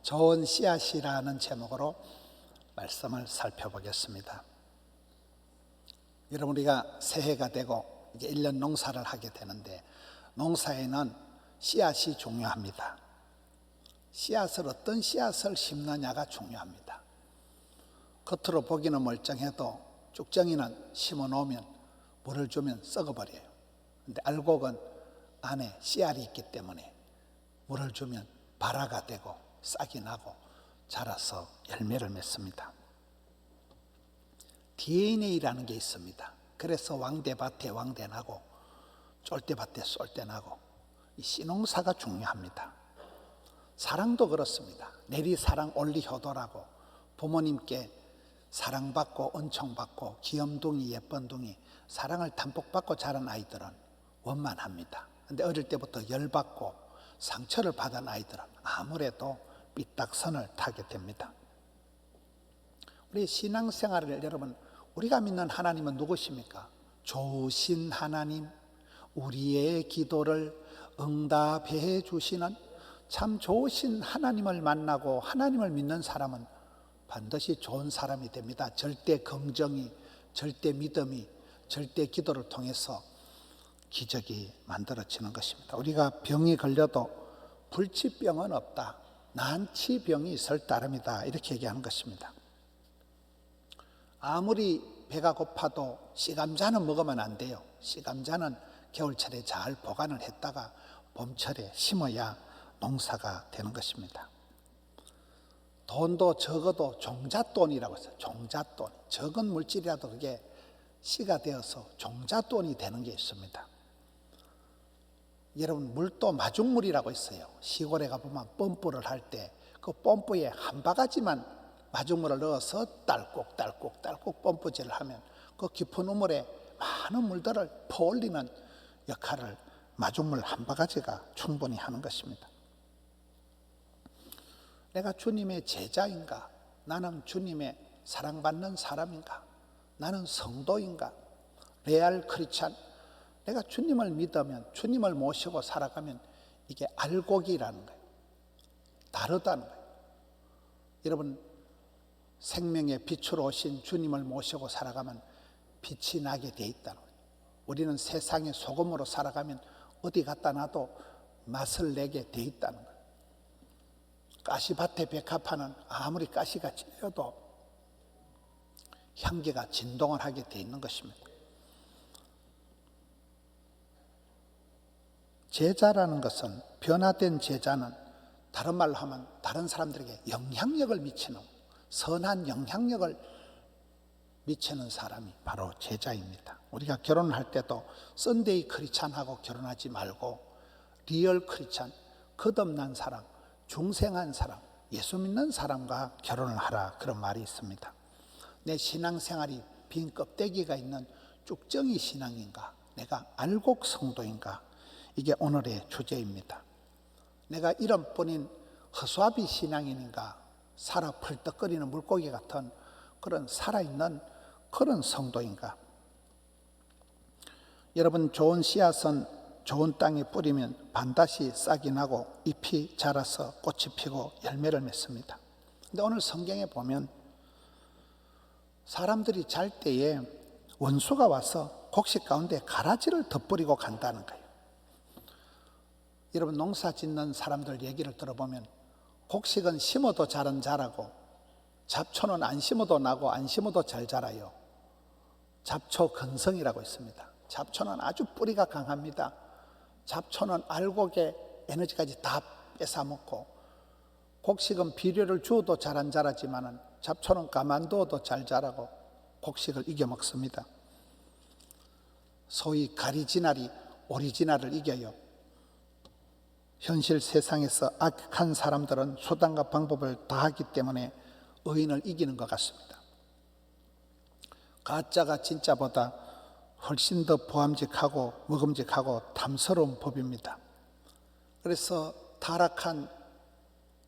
좋은 씨앗이라는 제목으로 말씀을 살펴보겠습니다. 여러분, 우리가 새해가 되고 이제 1년 농사를 하게 되는데 농사에는 씨앗이 중요합니다. 씨앗을 어떤 씨앗을 심느냐가 중요합니다. 겉으로 보기는 멀쩡해도 쭉정이는 심어놓으면 물을 주면 썩어버려요. 근데 알곡은 안에 씨알이 있기 때문에 물을 주면 발화가 되고 싹이 나고 자라서 열매를 맺습니다. DNA라는 게 있습니다. 그래서 왕대밭에 왕대 나고 쫄대밭에 쏠대 나고 이 씨농사가 중요합니다. 사랑도 그렇습니다. 내리사랑 올리효도라고 부모님께 사랑받고 은총받고 귀염둥이 예쁜둥이 사랑을 담뿍 받고 자란 아이들은 원만합니다. 근데 어릴 때부터 열받고 상처를 받은 아이들은 아무래도 삐딱선을 타게 됩니다. 우리 신앙생활을 여러분, 우리가 믿는 하나님은 누구십니까? 좋으신 하나님, 우리의 기도를 응답해 주시는 참 좋으신 하나님을 만나고 하나님을 믿는 사람은 반드시 좋은 사람이 됩니다. 절대 긍정이, 절대 믿음이, 절대 기도를 통해서 기적이 만들어지는 것입니다. 우리가 병이 걸려도 불치병은 없다, 난치병이 있을 따름이다, 이렇게 얘기하는 것입니다. 아무리 배가 고파도 씨감자는 먹으면 안 돼요. 씨감자는 겨울철에 잘 보관을 했다가 봄철에 심어야 농사가 되는 것입니다. 돈도 적어도 종잣돈이라고 했어요. 종잣돈, 적은 물질이라도 그게 씨가 되어서 종잣돈이 되는 게 있습니다. 여러분, 물도 마중물이라고 있어요. 시골에 가보면 펌프를 할 때 그 펌프에 한 바가지만 마중물을 넣어서 딸꾹 펌프질을 하면 그 깊은 우물에 많은 물들을 퍼올리는 역할을 마중물 한 바가지가 충분히 하는 것입니다. 내가 주님의 제자인가? 나는 주님의 사랑받는 사람인가? 나는 성도인가? 레알 크리스찬? 내가 주님을 믿으면, 주님을 모시고 살아가면 이게 알곡이라는 거예요. 다르다는 거예요. 여러분, 생명의 빛으로 오신 주님을 모시고 살아가면 빛이 나게 돼 있다는 거예요. 우리는 세상의 소금으로 살아가면 어디 갖다 놔도 맛을 내게 돼 있다는 거예요. 가시밭의 백합화는 아무리 가시가 찔려도 향기가 진동을 하게 돼 있는 것입니다. 제자라는 것은, 변화된 제자는 다른 말로 하면 다른 사람들에게 영향력을 미치는, 선한 영향력을 미치는 사람이 바로 제자입니다. 우리가 결혼을 할 때도 썬데이 크리스찬하고 결혼하지 말고 리얼 크리스찬, 거듭난 사람, 중생한 사람, 예수 믿는 사람과 결혼을 하라, 그런 말이 있습니다. 내 신앙생활이 빈 껍데기가 있는 쭉정이 신앙인가? 내가 알곡 성도인가? 이게 오늘의 주제입니다. 내가 이름뿐인 허수아비 신앙인인가? 살아 펄떡거리는 물고기 같은 그런 살아있는 그런 성도인가? 여러분, 좋은 씨앗은 좋은 땅에 뿌리면 반드시 싹이 나고 잎이 자라서 꽃이 피고 열매를 맺습니다. 근데 오늘 성경에 보면 사람들이 잘 때에 원수가 와서 곡식 가운데 가라지를 덧뿌리고 간다는 거예요. 여러분, 농사 짓는 사람들 얘기를 들어보면 곡식은 심어도 잘은 자라고 잡초는 안 심어도 나고 안 심어도 잘 자라요. 잡초 근성이라고 있습니다. 잡초는 아주 뿌리가 강합니다. 잡초는 알곡의 에너지까지 다 뺏어먹고, 곡식은 비료를 주어도 잘 안 자라지만은 잡초는 가만두어도 잘 자라고 곡식을 이겨먹습니다. 소위 가리지날이 오리지널을 이겨요. 현실 세상에서 악한 사람들은 수단과 방법을 다하기 때문에 의인을 이기는 것 같습니다. 가짜가 진짜보다 훨씬 더 보암직하고 먹음직하고 탐스러운 법입니다. 그래서 타락한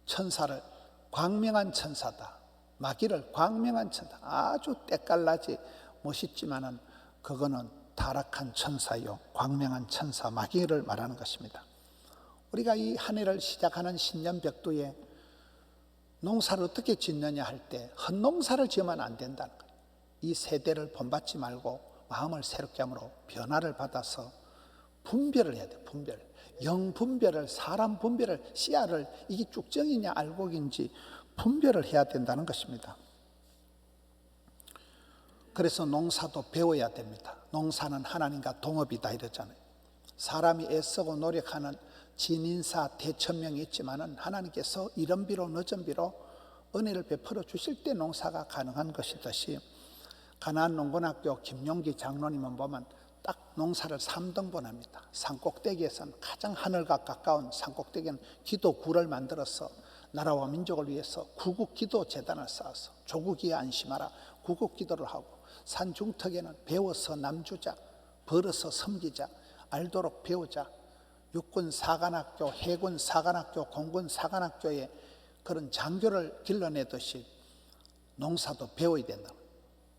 천사를 광명한 천사다, 마귀를 광명한 천사, 아주 때깔나지 멋있지만은 그거는 타락한 천사요, 광명한 천사, 마귀를 말하는 것입니다. 우리가 이 한 해를 시작하는 신년 벽두에 농사를 어떻게 짓느냐 할 때 헛농사를 지으면 안 된다는 거예요. 이 세대를 본받지 말고 마음을 새롭게 함으로 변화를 받아서 분별을 해야 돼요. 분별. 영분별을, 사람 분별을, 씨앗을 이게 쭉정이냐 알곡인지 분별을 해야 된다는 것입니다. 그래서 농사도 배워야 됩니다. 농사는 하나님과 동업이다 이러잖아요. 사람이 애쓰고 노력하는 진인사 대천명이 있지만은 하나님께서 이른 비로 늦은 비로 은혜를 베풀어 주실 때 농사가 가능한 것이듯이 가나안 농건학교 김용기 장로님은 보면 딱 농사를 3등분 합니다. 산꼭대기에서는 가장 하늘과 가까운 산꼭대기는 기도굴을 만들어서 나라와 민족을 위해서 구국기도 재단을 쌓아서 조국이에 안심하라 구국기도를 하고, 산 중턱에는 배워서 남주자, 벌어서 섬기자, 알도록 배우자, 육군 사관학교, 해군 사관학교, 공군 사관학교에 그런 장교를 길러내듯이 농사도 배워야 된다.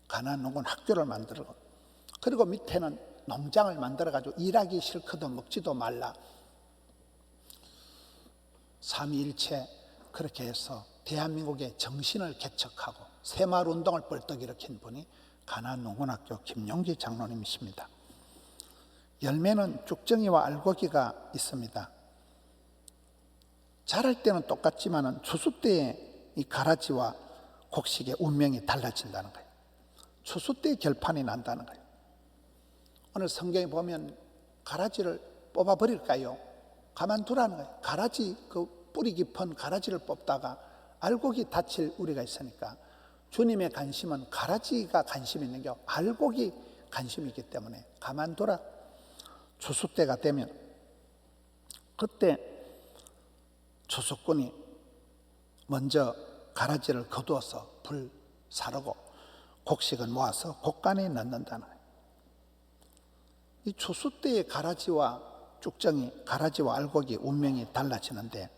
가나안 농군 학교를 만들고, 그리고 밑에는 농장을 만들어가지고 일하기 싫거든 먹지도 말라. 삼위일체 그렇게 해서 대한민국의 정신을 개척하고 새마을운동을 벌떡 일으킨 분이 가나안 농군학교 김용기 장로님이십니다. 열매는 쭉정이와 알곡이가 있습니다. 자랄 때는 똑같지만 추수 때의 이 가라지와 곡식의 운명이 달라진다는 거예요. 추수 때 결판이 난다는 거예요. 오늘 성경에 보면 가라지를 뽑아버릴까요? 가만두라는 거예요. 가라지, 그 뿌리 깊은 가라지를 뽑다가 알곡이 다칠 우리가 있으니까 주님의 관심은 가라지가 관심이 있는 게 알곡이 관심이 있기 때문에 가만두라. 추수 때가 되면 그때 추수꾼이 먼저 가라지를 거두어서 불 사르고 곡식을 모아서 곡간에 넣는다는 거예요. 이 추수 때의 가라지와 쭉정이, 가라지와 알곡이 운명이 달라지는데,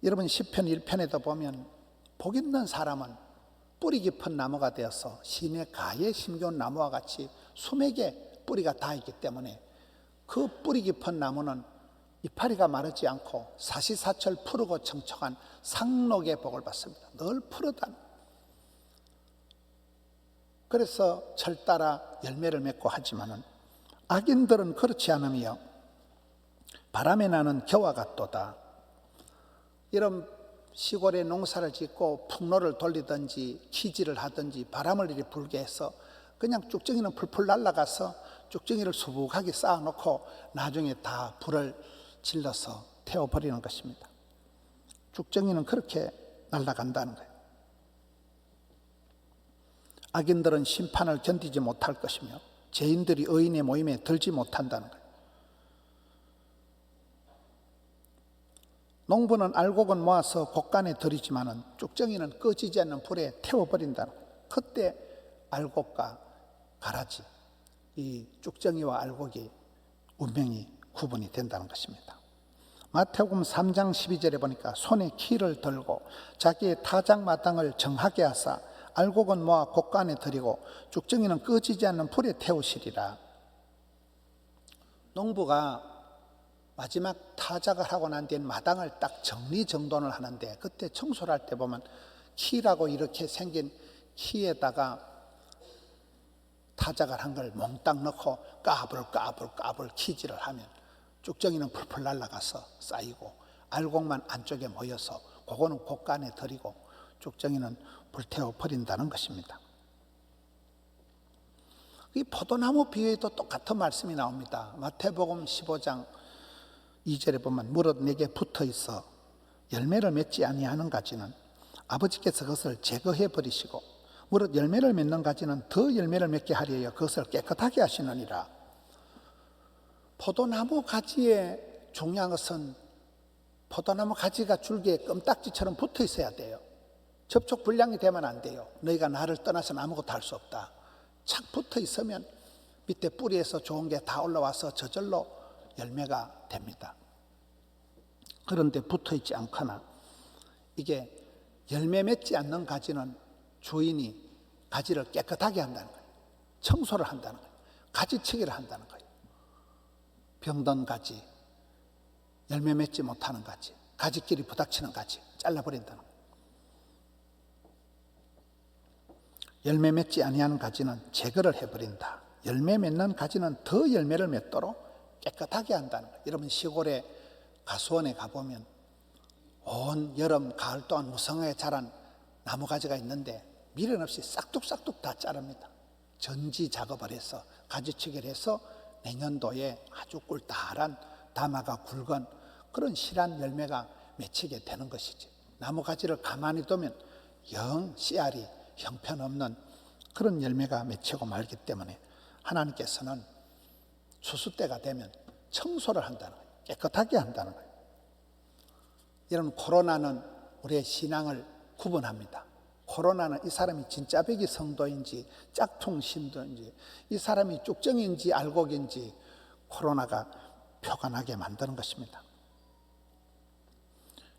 여러분 시편 1편에도 보면 복 있는 사람은 뿌리 깊은 나무가 되어서 시내 가에 심겨온 나무와 같이 수맥에 뿌리가 닿아 있기 때문에 그 뿌리 깊은 나무는 이파리가 마르지 않고 사시사철 푸르고 청청한 상록의 복을 받습니다. 늘 푸르다는. 그래서 철 따라 열매를 맺고 하지만은 악인들은 그렇지 않으며 바람에 나는 겨와 같도다. 이런 시골에 농사를 짓고 풍로를 돌리든지 키질을 하든지 바람을 이리 불게 해서 그냥 쭉정이는 풀풀 날아가서 쭉정이를 수북하게 쌓아놓고 나중에 다 불을 질러서 태워버리는 것입니다. 쭉정이는 그렇게 날아간다는 거예요. 악인들은 심판을 견디지 못할 것이며 죄인들이 의인의 모임에 들지 못한다는 거예요. 농부는 알곡은 모아서 곡간에 들이지만은 쭉정이는 꺼지지 않는 불에 태워버린다는 거예요. 그때 알곡과 가라지, 이 쭉정이와 알곡이 운명이 구분이 된다는 것입니다. 마태복음 3장 12절에 보니까 손에 키를 들고 자기의 타작마당을 정하게 하사 알곡은 모아 곡간에 들이고 쭉정이는 꺼지지 않는 불에 태우시리라. 농부가 마지막 타작을 하고 난 뒤에 마당을 딱 정리정돈을 하는데, 그때 청소를 할 때 보면 키라고 이렇게 생긴 키에다가 타작을 한 걸 몽땅 넣고 까불 키질을 하면 쭉정이는 풀풀 날아가서 쌓이고 알곡만 안쪽에 모여서 그거는 곡간에 들이고 쭉정이는 불태워 버린다는 것입니다. 이 포도나무 비유에도 똑같은 말씀이 나옵니다. 마태복음 15장 2절에 보면 무릇 내게 붙어 있어 열매를 맺지 아니하는 가지는 아버지께서 그것을 제거해 버리시고 무릇 열매를 맺는 가지는 더 열매를 맺게 하려 그것을 깨끗하게 하시느니라. 포도나무 가지의 중요한 것은 포도나무 가지가 줄기에 껌딱지처럼 붙어 있어야 돼요. 접촉 불량이 되면 안 돼요. 너희가 나를 떠나서는 아무것도 할 수 없다. 착 붙어 있으면 밑에 뿌리에서 좋은 게 다 올라와서 저절로 열매가 됩니다. 그런데 붙어 있지 않거나 이게 열매 맺지 않는 가지는 주인이 가지를 깨끗하게 한다는 거예요. 청소를 한다는 거예요. 가지치기를 한다는 거예요. 병든 가지, 열매 맺지 못하는 가지, 가지끼리 부닥치는 가지 잘라버린다는 거예요. 열매 맺지 아니하는 가지는 제거를 해버린다. 열매 맺는 가지는 더 열매를 맺도록 깨끗하게 한다는 거예요. 여러분 시골에 가수원에 가보면 온 여름 가을 동안 무성하게 자란 나무가지가 있는데 미련 없이 싹둑싹둑 다 자릅니다. 전지 작업을 해서 가지치기를 해서 내년도에 아주 꿀다란 다마가 굵은 그런 실한 열매가 맺히게 되는 것이지. 나무가지를 가만히 두면 영 씨알이 형편없는 그런 열매가 맺히고 말기 때문에 하나님께서는 추수 때가 되면 청소를 한다는 거예요. 깨끗하게 한다는 거예요. 이런 코로나는 우리의 신앙을 구분합니다. 코로나는 이 사람이 진짜 배기 성도인지 짝퉁 신도인지 이 사람이 쭉정인지 알곡인지 코로나가 표가 나게 만드는 것입니다.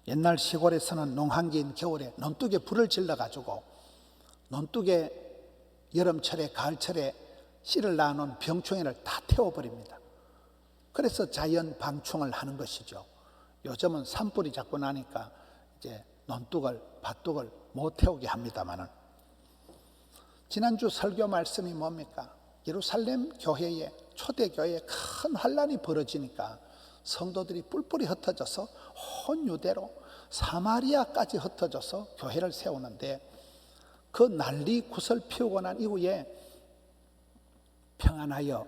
옛날 시골에서는 농한기인 겨울에 논둑에 불을 질러가지고 논둑에 여름철에 가을철에 씨를 낳아놓은 병충해를 다 태워버립니다. 그래서 자연 방충을 하는 것이죠. 요즘은 산불이 자꾸 나니까 이제 논둑을 밭둑을 못 태우게 합니다만은 지난주 설교 말씀이 뭡니까? 예루살렘 교회에 초대교회에 큰 환란이 벌어지니까 성도들이 뿔뿔이 흩어져서 온 유대로 사마리아까지 흩어져서 교회를 세우는데 그 난리 구설 피우고 난 이후에 평안하여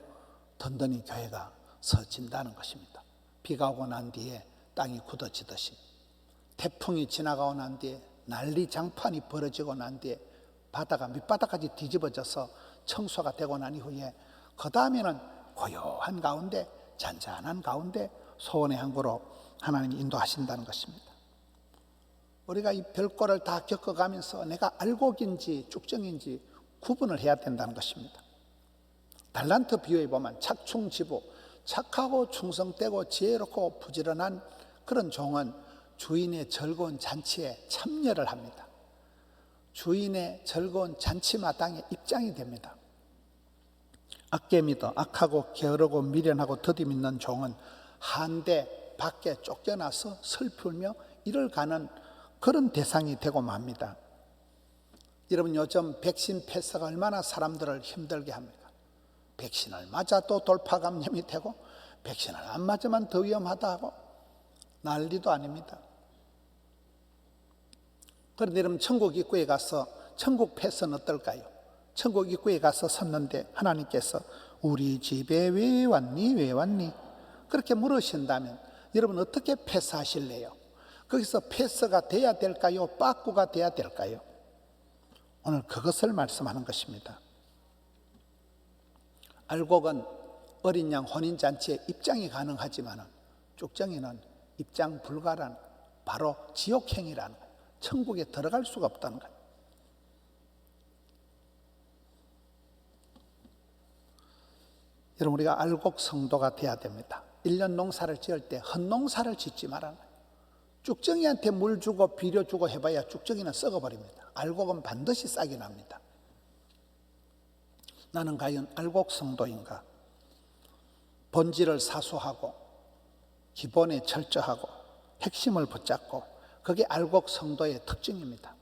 든든히 교회가 서진다는 것입니다. 비가 오고 난 뒤에 땅이 굳어지듯이 태풍이 지나가고 난 뒤에 난리 장판이 벌어지고 난 뒤에 바다가 밑바닥까지 뒤집어져서 청소가 되고 난 이후에 그 다음에는 고요한 가운데 잔잔한 가운데 소원의 항구로 하나님이 인도하신다는 것입니다. 우리가 이 별꼴을 다 겪어가면서 내가 알곡인지 쭉정인지 구분을 해야 된다는 것입니다. 달란트 비유에 보면 착충지부, 착하고 충성되고 지혜롭고 부지런한 그런 종은 주인의 즐거운 잔치에 참여를 합니다. 주인의 즐거운 잔치마당에 입장이 됩니다. 악개미도 악하고 게으르고 미련하고 더디 믿는 종은 한데 밖에 쫓겨나서 슬프며 이를 가는 그런 대상이 되고 맙니다. 여러분 요즘 백신 패스가 얼마나 사람들을 힘들게 합니까? 백신을 맞아도 돌파 감염이 되고 백신을 안 맞으면 더 위험하다고 난리도 아닙니다. 그런데 여러분 천국 입구에 가서 천국 패스는 어떨까요? 천국 입구에 가서 섰는데 하나님께서 우리 집에 왜 왔니? 왜 왔니? 그렇게 물으신다면 여러분 어떻게 패스하실래요? 거기서 패스가 돼야 될까요? 빠꾸가 돼야 될까요? 오늘 그것을 말씀하는 것입니다. 알곡은 어린 양 혼인잔치에 입장이 가능하지만 쭉정이는 입장 불가란 바로 지옥행이라는 거예요. 천국에 들어갈 수가 없다는 거예요. 여러분 우리가 알곡 성도가 돼야 됩니다. 1년 농사를 지을 때 헛농사를 짓지 말라는 거예요. 쭉정이한테 물 주고 비료 주고 해봐야 쭉정이는 썩어버립니다. 알곡은 반드시 싹이 납니다. 나는 과연 알곡 성도인가? 본질을 사수하고 기본에 철저하고 핵심을 붙잡고 그게 알곡 성도의 특징입니다.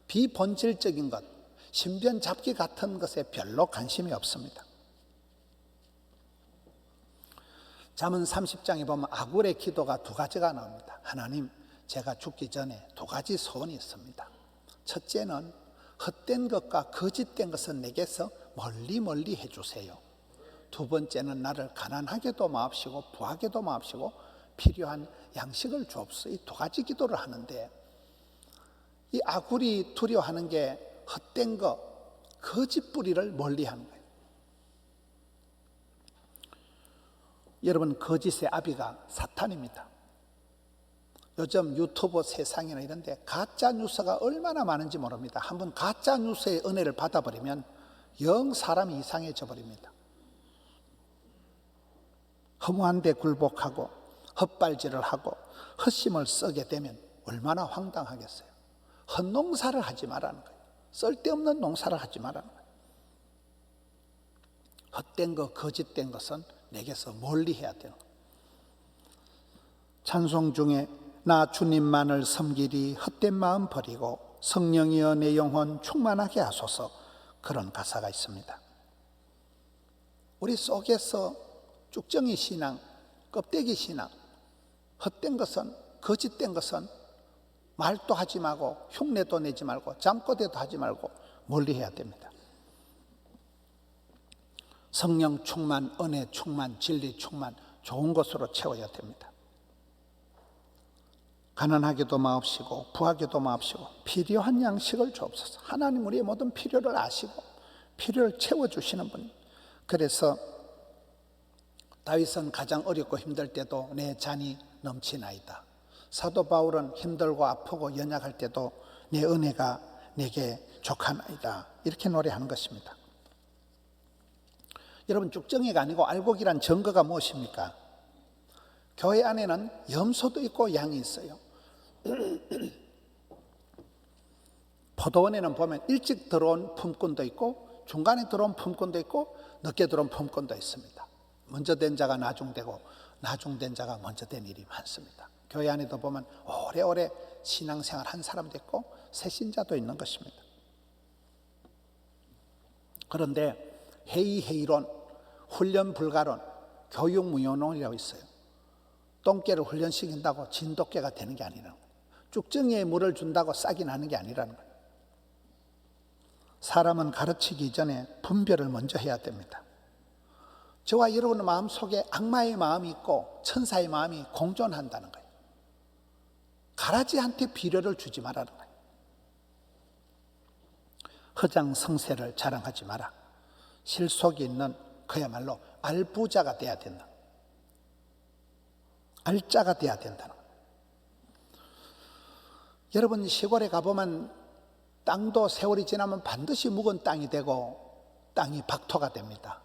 비본질적인 것, 신변 잡기 같은 것에 별로 관심이 없습니다. 잠언 30장에 보면 아굴의 기도가 두 가지가 나옵니다. 하나님, 제가 죽기 전에 두 가지 소원이 있습니다. 첫째는 헛된 것과 거짓된 것은 내게서 멀리 멀리 해주세요. 두 번째는 나를 가난하게도 마옵시고 부하게도 마옵시고 필요한 양식을 주옵소서. 이 두 가지 기도를 하는데 이 아굴이 두려워하는 게 헛된 것, 거짓 뿌리를 멀리 하는 거예요. 여러분 거짓의 아비가 사탄입니다. 요즘 유튜브 세상이나 이런 데 가짜 뉴스가 얼마나 많은지 모릅니다. 한번 가짜 뉴스의 은혜를 받아버리면 영 사람이 이상해져 버립니다. 허무한 데 굴복하고 헛발질을 하고 헛심을 쓰게 되면 얼마나 황당하겠어요. 헛농사를 하지 말라는 거예요. 쓸데없는 농사를 하지 말라는 거예요. 헛된 것, 거짓된 것은 내게서 멀리 해야 돼요. 찬송 중에 나 주님만을 섬기리 헛된 마음 버리고 성령이여 내 영혼 충만하게 하소서 그런 가사가 있습니다. 우리 속에서 쭉정이 신앙, 껍데기 신앙, 헛된 것은, 거짓된 것은 말도 하지 말고 흉내도 내지 말고 잠꼬대도 하지 말고 멀리 해야 됩니다. 성령 충만, 은혜 충만, 진리 충만, 좋은 것으로 채워야 됩니다. 가난하게도 마옵시고 부하게도 마옵시고 필요한 양식을 주옵소서. 하나님 우리의 모든 필요를 아시고 필요를 채워주시는 분입니다. 그래서 다윗은 가장 어렵고 힘들 때도 내 잔이 넘치나이다. 사도 바울은 힘들고 아프고 연약할 때도 내 은혜가 내게 족하나이다. 이렇게 노래하는 것입니다. 여러분, 쭉정이가 아니고 알곡이란 증거가 무엇입니까? 교회 안에는 염소도 있고 양이 있어요. 포도원에는 보면 일찍 들어온 품꾼도 있고 중간에 들어온 품꾼도 있고 늦게 들어온 품꾼도 있습니다. 먼저 된 자가 나중되고 나중된 자가 먼저 된 일이 많습니다. 교회 안에도 보면 오래오래 신앙생활 한 사람도 있고 새신자도 있는 것입니다. 그런데 회의론, 훈련 불가론, 교육 무효론이라고 있어요. 똥개를 훈련시킨다고 진돗개가 되는 게 아니라는 거예요. 쭉정이에 물을 준다고 싹이 나는 게 아니라는 거예요. 사람은 가르치기 전에 분별을 먼저 해야 됩니다. 저와 여러분의 마음속에 악마의 마음이 있고 천사의 마음이 공존한다는 거예요. 가라지한테 비료를 주지 말라는 거예요. 허장성세를 자랑하지 마라. 실속이 있는 그야말로 알부자가 돼야 된다. 알짜가 돼야 된다는 거예요. 여러분, 시골에 가보면 땅도 세월이 지나면 반드시 묵은 땅이 되고 땅이 박토가 됩니다.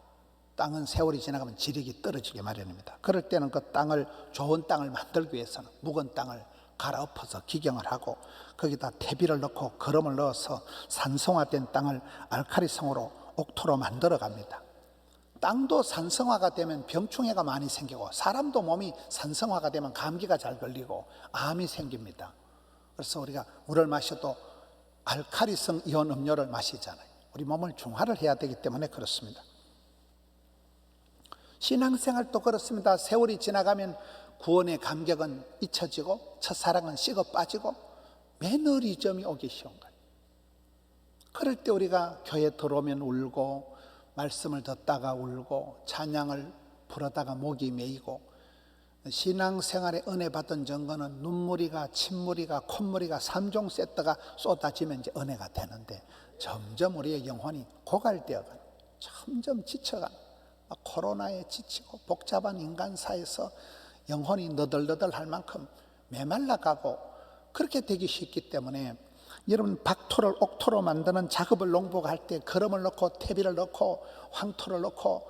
땅은 세월이 지나가면 지력이 떨어지게 마련입니다. 그럴 때는 그 땅을, 좋은 땅을 만들기 위해서는 묵은 땅을 갈아엎어서 기경을 하고 거기다 퇴비를 넣고 거름을 넣어서 산성화된 땅을 알칼리성으로 옥토로 만들어 갑니다. 땅도 산성화가 되면 병충해가 많이 생기고 사람도 몸이 산성화가 되면 감기가 잘 걸리고 암이 생깁니다. 그래서 우리가 물을 마셔도 알칼리성 이온 음료를 마시잖아요. 우리 몸을 중화를 해야 되기 때문에 그렇습니다. 신앙생활도 그렇습니다. 세월이 지나가면 구원의 감격은 잊혀지고 첫사랑은 식어 빠지고 매너리즘이 오기 쉬운 거예요. 그럴 때 우리가 교회 들어오면 울고 말씀을 듣다가 울고 찬양을 부르다가 목이 메이고 신앙생활에 은혜 받은 증거는 눈물이가 침물이가 콧물이가 3종 세트가 쏟아지면 이제 은혜가 되는데 점점 우리의 영혼이 고갈되어가는, 점점 지쳐가는, 코로나에 지치고 복잡한 인간사에서 영혼이 너덜너덜할 만큼 메말라가고 그렇게 되기 쉽기 때문에 여러분, 박토를 옥토로 만드는 작업을 농부가 할 때 거름을 넣고 퇴비를 넣고 황토를 넣고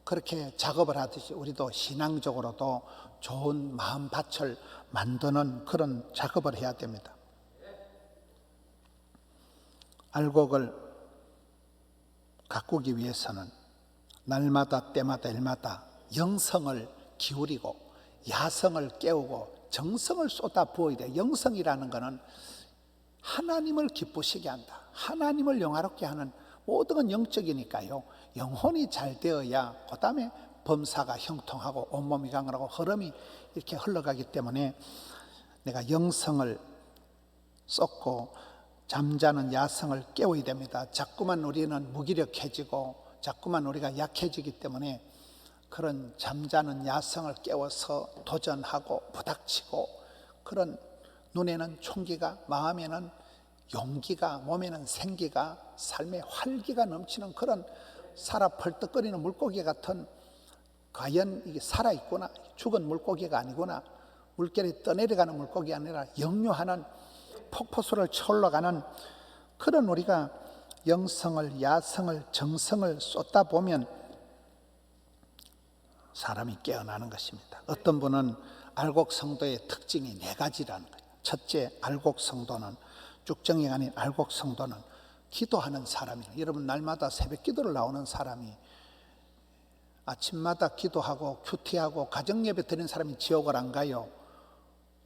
그렇게 작업을 하듯이 우리도 신앙적으로도 좋은 마음밭을 만드는 그런 작업을 해야 됩니다. 알곡을 가꾸기 위해서는 날마다 때마다 일마다 영성을 기울이고 야성을 깨우고 정성을 쏟아 부어야 돼. 영성이라는 것은 하나님을 기쁘시게 한다. 하나님을 영화롭게 하는 모든 건 영적이니까요. 영혼이 잘 되어야 그 다음에 범사가 형통하고 온몸이 강건하고 흐름이 이렇게 흘러가기 때문에 내가 영성을 쏟고 잠자는 야성을 깨워야 됩니다. 자꾸만 우리는 무기력해지고 자꾸만 우리가 약해지기 때문에 그런 잠자는 야성을 깨워서 도전하고 부닥치고 그런 눈에는 총기가, 마음에는 용기가, 몸에는 생기가, 삶의 활기가 넘치는 그런 살아 펄떡거리는 물고기 같은, 과연 이게 살아있구나, 죽은 물고기가 아니구나, 물결이 떠내려가는 물고기가 아니라 역류하는 폭포수를 쳐올라가는 그런 우리가 영성을, 야성을, 정성을 쏟다 보면 사람이 깨어나는 것입니다. 어떤 분은 알곡 성도의 특징이 4가지라는 거예요. 첫째, 알곡 성도는, 쭉정이가 아닌 알곡 성도는 기도하는 사람이에요. 여러분, 날마다 새벽 기도를 나오는 사람이, 아침마다 기도하고 큐티하고 가정예배 드리는 사람이 지옥을 안 가요.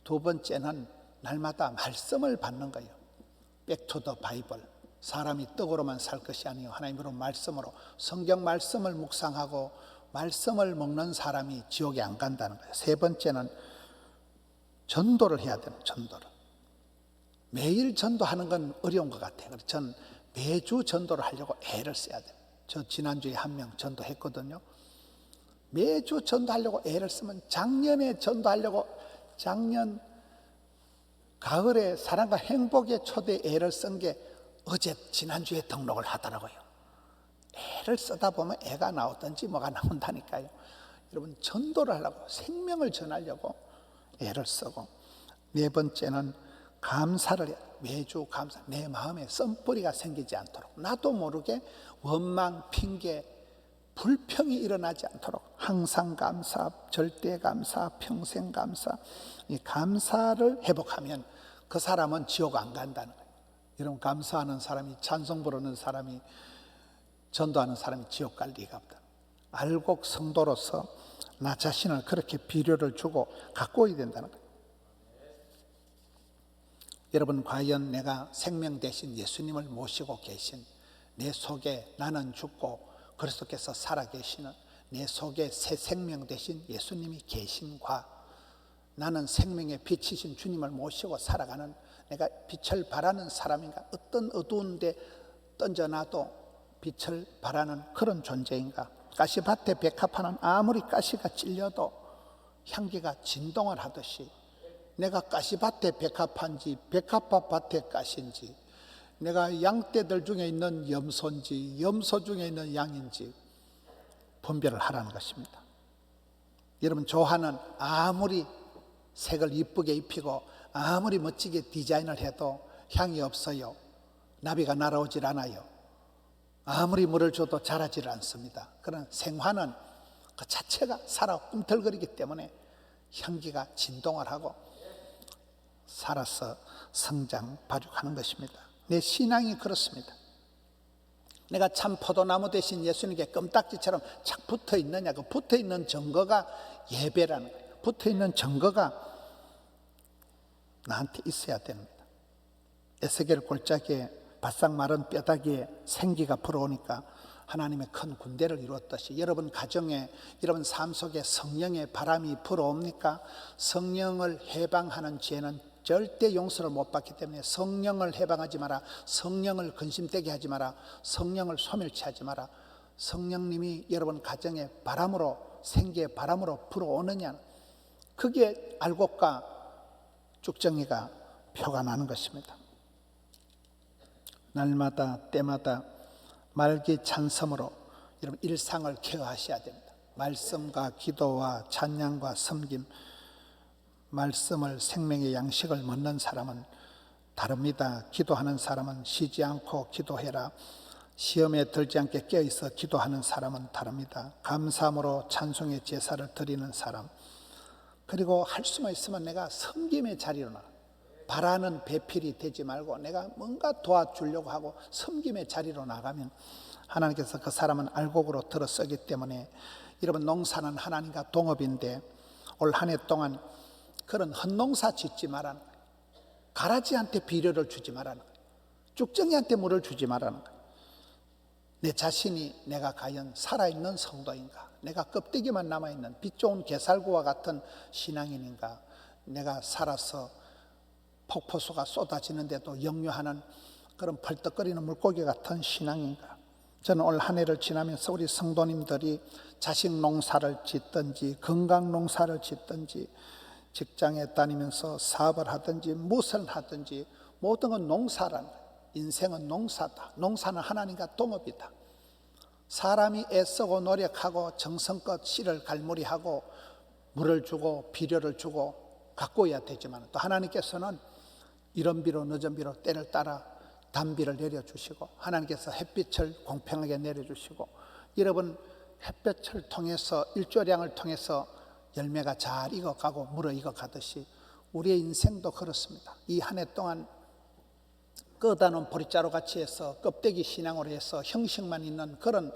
두 번째는 날마다 말씀을 받는 거예요. Back to the Bible, 사람이 떡으로만 살 것이 아니요 하나님으로 말씀으로 성경 말씀을 묵상하고 말씀을 먹는 사람이 지옥에 안 간다는 거예요. 세 번째는 전도를 해야 되는 전도를. 매일 전도하는 건 어려운 것 같아요. 그래서 전 매주 전도를 하려고 애를 써야 돼요. 저 지난주에 한 명 전도했거든요. 매주 전도하려고 애를 쓰면 작년에 전도하려고 작년 가을에 사랑과 행복의 초대 애를 쓴 게 어제 지난주에 등록을 하더라고요. 애를 쓰다 보면 애가 나오든지 뭐가 나온다니까요. 여러분 전도를 하려고 생명을 전하려고 애를 쓰고 네 번째는 감사를 해요. 매주 감사. 내 마음에 썸뿌리가 생기지 않도록 나도 모르게 원망, 핑계, 불평이 일어나지 않도록 항상 감사, 절대 감사, 평생 감사. 이 감사를 회복하면 그 사람은 지옥 안 간다는 거예요. 여러분 감사하는 사람이 찬송 부르는 사람이 전도하는 사람이 지옥 갈 리가 없다. 알곡 성도로서 나 자신을 그렇게 비료를 주고 가꿔야 된다는 거예요. 여러분 과연 내가 생명 대신 예수님을 모시고 계신 내 속에 나는 죽고 그리스도께서 살아계시는 내 속에 새 생명 대신 예수님이 계신과 나는 생명의 빛이신 주님을 모시고 살아가는 내가 빛을 발하는 사람인가? 어떤 어두운 데 던져놔도 빛을 발하는 그런 존재인가? 가시밭에 백합화는 아무리 가시가 찔려도 향기가 진동을 하듯이 내가 가시밭에 백합화인지 백합화밭에 가시인지 내가 양떼들 중에 있는 염소인지 염소 중에 있는 양인지 분별을 하라는 것입니다. 여러분 조화는 아무리 색을 이쁘게 입히고 아무리 멋지게 디자인을 해도 향이 없어요. 나비가 날아오질 않아요. 아무리 물을 줘도 자라질 않습니다. 그런 생화는 그 자체가 살아 꿈틀거리기 때문에 향기가 진동을 하고 살아서 성장 발육하는 것입니다. 내 신앙이 그렇습니다. 내가 참 포도나무 대신 예수님께 껌딱지처럼 착 붙어 있느냐? 그 붙어 있는 증거가 예배라는 거예요. 붙어 있는 증거가 나한테 있어야 됩니다. 에스겔 골짜기에 바싹 마른 뼈다귀에 생기가 불어오니까 하나님의 큰 군대를 이루었듯이 여러분 가정에 여러분 삶 속에 성령의 바람이 불어옵니까? 성령을 해방하는 죄는 절대 용서를 못 받기 때문에 성령을 해방하지 마라. 성령을 근심되게 하지 마라. 성령을 소멸치하지 마라. 성령님이 여러분 가정에 바람으로 생기의 바람으로 불어오느냐, 그게 알곡과 쭉정이가 표가 나는 것입니다. 날마다 때마다 말기 찬성으로 여러분 일상을 케어하셔야 됩니다. 말씀과 기도와 찬양과 섬김, 말씀을 생명의 양식을 먹는 사람은 다릅니다. 기도하는 사람은 쉬지 않고 기도해라. 시험에 들지 않게 깨어있어 기도하는 사람은 다릅니다. 감사함으로 찬송의 제사를 드리는 사람, 그리고 할 수만 있으면 내가 섬김의 자리로 나가. 바라는 배필이 되지 말고 내가 뭔가 도와주려고 하고 섬김의 자리로 나가면 하나님께서 그 사람은 알곡으로 들어 쓰기 때문에 여러분 농사는 하나님과 동업인데 올 한 해 동안 그런 헛농사 짓지 말라는 거예요. 가라지한테 비료를 주지 말라는 거예요. 쭉정이한테 물을 주지 말라는 거예요. 내 자신이 내가 과연 살아있는 성도인가? 내가 껍데기만 남아있는 빛 좋은 게살구와 같은 신앙인인가? 내가 살아서 폭포수가 쏟아지는데도 역류하는 그런 펄떡거리는 물고기 같은 신앙인가? 저는 올 한 해를 지나면서 우리 성도님들이 자식 농사를 짓든지 건강 농사를 짓든지 직장에 다니면서 사업을 하든지 무엇을 하든지 모든 건 농사라는 거예요. 인생은 농사다. 농사는 하나님과 동업이다. 사람이 애쓰고 노력하고 정성껏 씨를 갈무리하고 물을 주고 비료를 주고 가꿔야 되지만 또 하나님께서는 이른 비로 늦은 비로 때를 따라 단비를 내려주시고 하나님께서 햇빛을 공평하게 내려주시고 여러분 햇볕을 통해서 일조량을 통해서 열매가 잘 익어가고 물어 익어가듯이 우리의 인생도 그렇습니다. 이 한 해 동안 끄다놓은 보리자루 같이 해서 껍데기 신앙으로 해서 형식만 있는 그런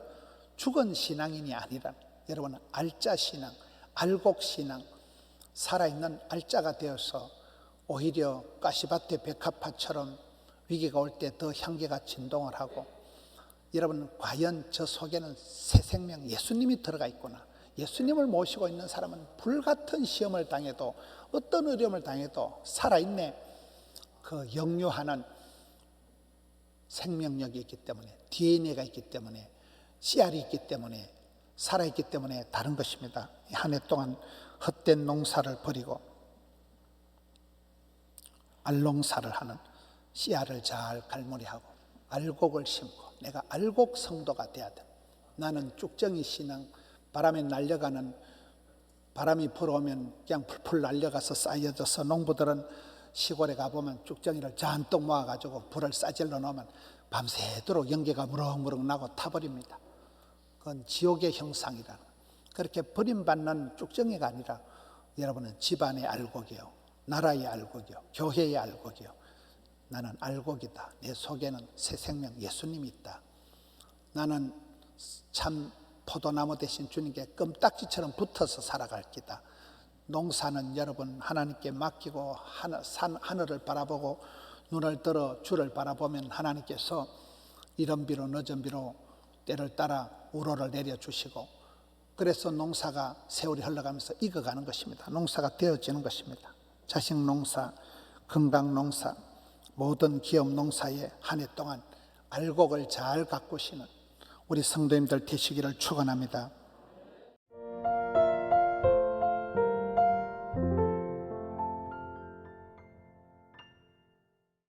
죽은 신앙인이 아니라 여러분 알짜 신앙, 알곡 신앙, 살아있는 알짜가 되어서 오히려 가시밭의 백합화처럼 위기가 올 때 더 향기가 진동을 하고, 여러분 과연 저 속에는 새 생명 예수님이 들어가 있구나. 예수님을 모시고 있는 사람은 불같은 시험을 당해도, 어떤 어려움을 당해도 살아있네. 그 역류하는 생명력이 있기 때문에, DNA가 있기 때문에, 씨알이 있기 때문에, 살아있기 때문에 다른 것입니다. 한 해 동안 헛된 농사를 버리고 알농사를 하는, 씨알을 잘 갈무리하고 알곡을 심고, 내가 알곡 성도가 돼야 돼. 나는 쭉정이 신앙, 바람에 날려가는, 바람이 불어오면 그냥 풀풀 날려가서 쌓여져서, 농부들은 시골에 가보면 쭉정이를 잔뜩 모아가지고 불을 싸질러 놓으면 밤새도록 연기가 무럭무럭 나고 타버립니다. 그건 지옥의 형상이라. 그렇게 버림받는 쭉정이가 아니라 여러분은 집안의 알곡이요, 나라의 알곡이요, 교회의 알곡이요. 나는 알곡이다. 내 속에는 새 생명 예수님이 있다. 나는 참 포도나무 대신 주님께 껌딱지처럼 붙어서 살아갈 기다. 농사는 여러분 하나님께 맡기고 하늘을 바라보고 눈을 들어 주를 바라보면 하나님께서 이른 비로 늦은 비로 때를 따라 우로를 내려주시고, 그래서 농사가 세월이 흘러가면서 익어가는 것입니다. 농사가 되어지는 것입니다. 자식 농사, 건강 농사, 모든 기업 농사에 한 해 동안 알곡을 잘 가꾸시는 우리 성도님들 되시기를 축원합니다.